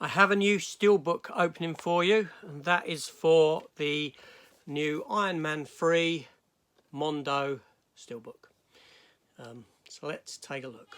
I have a new Steelbook opening for you, and that is for the new Iron Man 3 Mondo Steelbook. So let's take a look.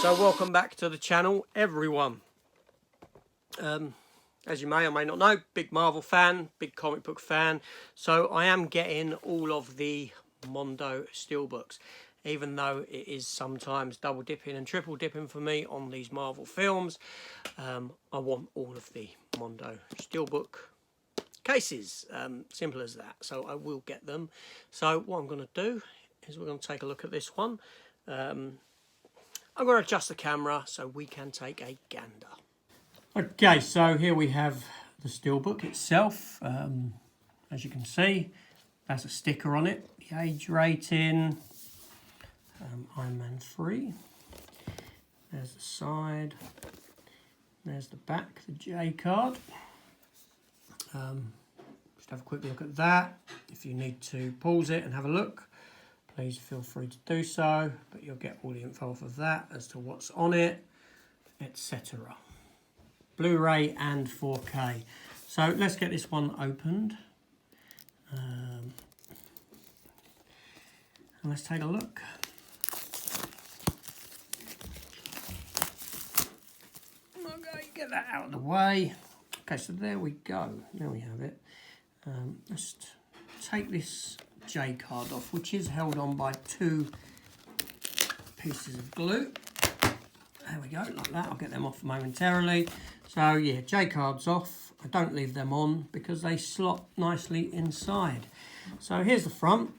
So welcome back to the channel, everyone. As you may or may not know, big Marvel fan, big comic book fan. So I am getting all of the Mondo Steelbooks, even though it is sometimes double dipping and triple dipping for me on these Marvel films. I want all of the Mondo Steelbook cases, simple as that. So I will get them. So what I'm going to do is we're going to take a look at this one. I'm going to adjust the camera so we can take a gander. Okay, so here we have the Steelbook itself. As you can see, that's a sticker on it. The age rating, Iron Man 3. There's the side. There's the back, the J card. Just have a quick look at that. If you need to pause it and have a look, please feel free to do so, but you'll get all the info off of that as to what's on it, etc. Blu-ray and 4K. So let's get this one opened. And let's take a look. Okay, get that out of the way. Okay, so there we go. There we have it. Let's take this J card off, which is held on by two pieces of glue. There we go, like that. I'll get them off momentarily. So yeah, J cards off. I don't leave them on because they slot nicely inside. So here's the front,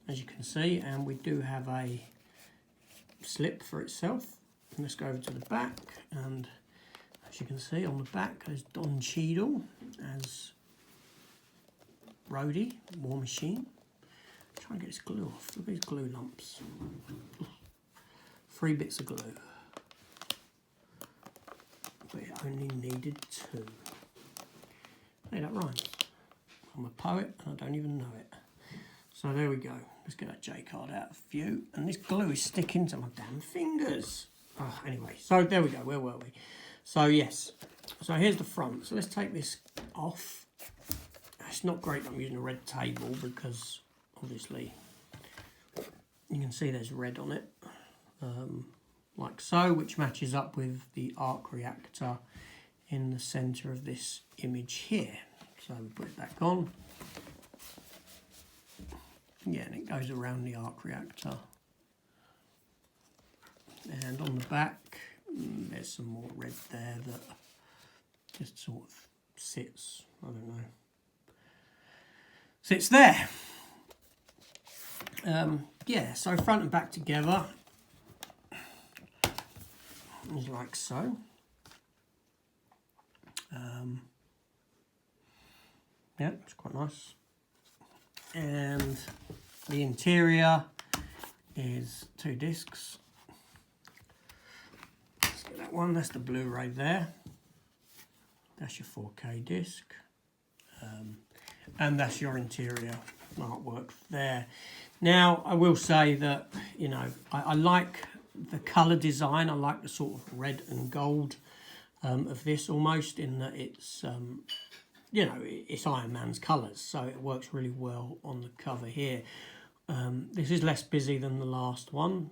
as you can see, and we do have a slip for itself. And let's go over to the back, and as you can see on the back, there's Don Cheadle as Rhodey, War Machine. Try and get this glue off. Look at these glue lumps. 3 bits of glue. But it only needed 2. Hey, that rhymes. I'm a poet and I don't even know it. So there we go. Let's get that J card out of view. And this glue is sticking to my damn fingers. Oh, anyway, so there we go. Where were we? So yes. So here's the front. So let's take this off. It's not great that I'm using a red table because obviously you can see there's red on it, like so, which matches up with the arc reactor in the centre of this image here. So we put it back on. Yeah, and it goes around the arc reactor. And on the back, there's some more red there that just sort of sits, I don't know. Sits there. Yeah, so front and back together, like so. Yeah, it's quite nice. And the interior is 2 discs. Let's get that one. That's the Blu-ray there. That's your 4K disc. And that's your interior artwork there. Now, I will say that, you know, I like the colour design. I like the sort of red and gold of this almost, in that it's, you know, it's Iron Man's colours, so it works really well on the cover here. This is less busy than the last one,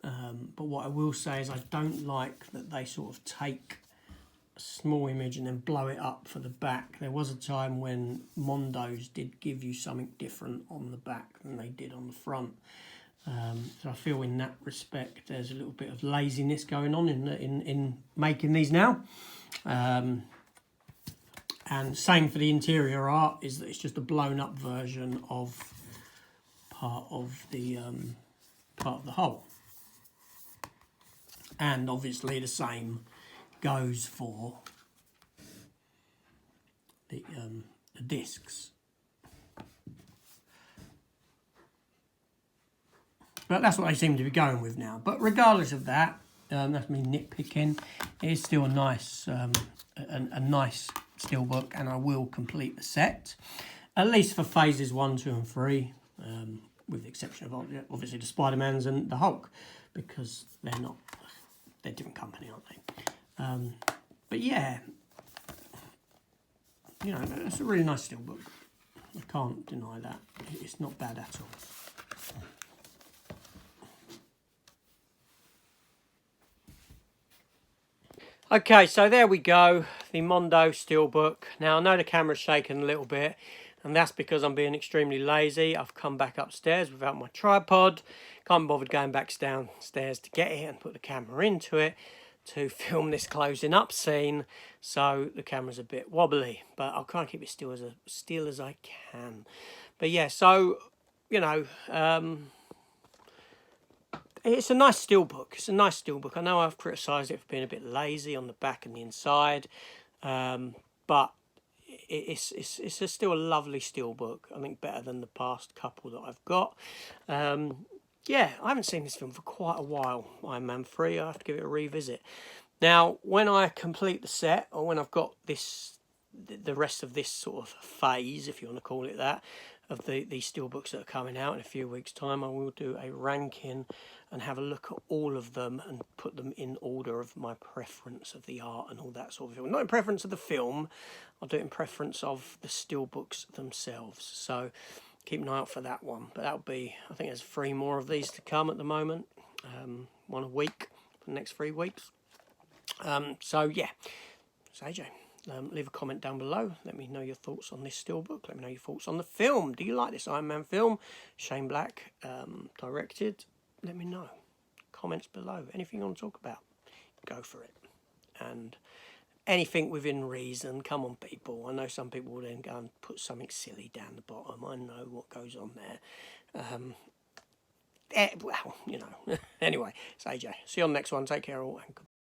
but what I will say is I don't like that they sort of take small image and then blow it up for the back. There was a time when Mondos did give you something different on the back than they did on the front. So I feel in that respect there's a little bit of laziness going on in making these now. And same for the interior art, is that it's just a blown up version of part of the whole. And obviously the same goes for the discs. But that's what they seem to be going with now. But regardless of that, that's me nitpicking. It is still a nice, a nice steelbook, and I will complete the set, at least for phases 1, 2, and 3, with the exception of obviously the Spider-Mans and the Hulk, because they're different company, aren't they? But yeah, you know, it's a really nice steelbook. I can't deny that. It's not bad at all. Okay, so there we go, the Mondo Steelbook. Now, I know the camera's shaking a little bit, and that's because I'm being extremely lazy. I've come back upstairs without my tripod. Can't be bothered going back downstairs to get it and put the camera into it to film this closing up scene. So the camera's a bit wobbly, but I'll try and keep it still as I can. But yeah, so, you know, it's a nice steelbook. It's a nice steelbook. I know I've criticised it for being a bit lazy on the back and the inside, but it's still a lovely steelbook. I think better than the past couple that I've got. Yeah, I haven't seen this film for quite a while. Iron Man 3, I have to give it a revisit. Now, when I complete the set, or when I've got the rest of this sort of phase, if you want to call it that, of these steelbooks that are coming out in a few weeks' time, I will do a ranking and have a look at all of them and put them in order of my preference of the art and all that sort of thing. Not in preference of the film, I'll do it in preference of the steelbooks themselves. So keep an eye out for that one. But that'll be, I think there's 3 more of these to come at the moment. 1 a week for the next 3 weeks. So yeah, it's AJ. Leave a comment down below. Let me know your thoughts on this steelbook. Let me know your thoughts on the film. Do you like this Iron Man film? Shane Black directed. Let me know. Comments below. Anything you want to talk about, go for it. And anything within reason. Come on, people. I know some people will then go and put something silly down the bottom. I know what goes on there. Well, you know. Anyway, it's AJ. See you on the next one. Take care all. And goodbye.